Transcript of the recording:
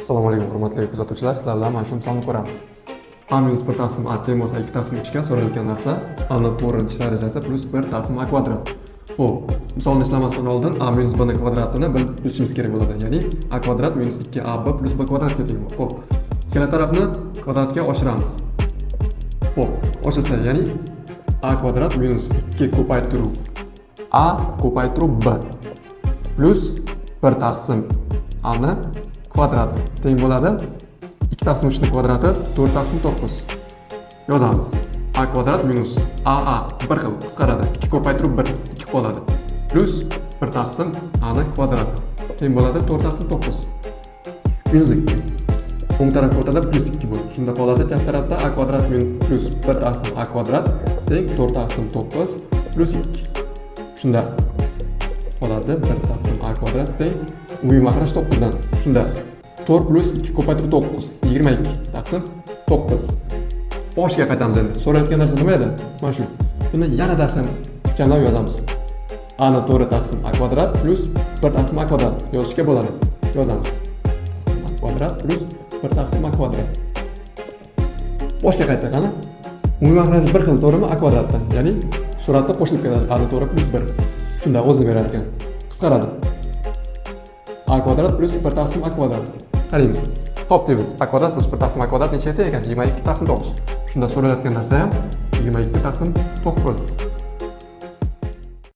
Assalomu alaykum hurmatli kuzatuvchilar, sizlar bilan mana shu misolni ko'ramiz. A minus 1 taqsim A teng bo'lsa 2 taqsim 3 ga so'ralgan narsa A ning 4-chi darajasi plus 1 taqsim A kvadrat. Xo'p, misolni ishlamasdan oldin A minus B ning kvadratini bilishimiz kerak bo'ladi. Ya'ni A kvadrat minus 2AB plus B kvadratga teng. Xo'p, ikkala tarafni kvadratga oshiramiz. Xo'p, oshirsa, ya'ni A kvadrat minus 2 ko'paytiruv A ko'paytiruv B plus 1 taqsim A ni kvadrati teng bo'ladi 2 taqsim 3 ning kvadrati 4 taqsim 9. Yozamiz. A kvadrat minus AA bir xil qisqaradi. 2 ko'paytiruv 1 2 qoladi. Plus 1 taqsim A ning kvadrati teng bo'ladi 4 taqsim 9. Minus 2. O'ng tarafga o'tadi plus 2 bo'ladi. Shunda qoladi chap tarafda A kvadrat plus 1 taqsim A kvadrat teng 4 taqsim 9 plus 2. Shunda qoladi 1 taqsim A kvadrat teng umumiy makraj 9 dan. Shunda 4 plus 2 ko'paytiruv 9 22 taqsim 9. Boshiga qaytamiz endi. So'rayotgan narsa nima edi? Mana shu. Buni yana darsdan ixchamlab yozamiz. A ni 4 taqsim A kvadrat plus 1 taqsim A kvadrat yozishga bo'ladi. Yozamiz. Taqsim A kvadrat plus 1 taqsim A kvadrat. Boshiga qaytsak qani? Umumiy makraj bir xil, to'g'rimi? A kvadratdan. Ya'ni suratda qo'shilib ketadi. A ni 4 plus 1. Shunda o'zini berar ekan. Qisqaradi. A kvadrat plus 1 taqsim A kvadrat. Qaraymiz. Topdaymiz. A kvadrat plus 1 taqsim A kvadrat necha ekan? 22 taqsim 9. Shunda so'ralayotgan narsa ham 22 taqsim 9.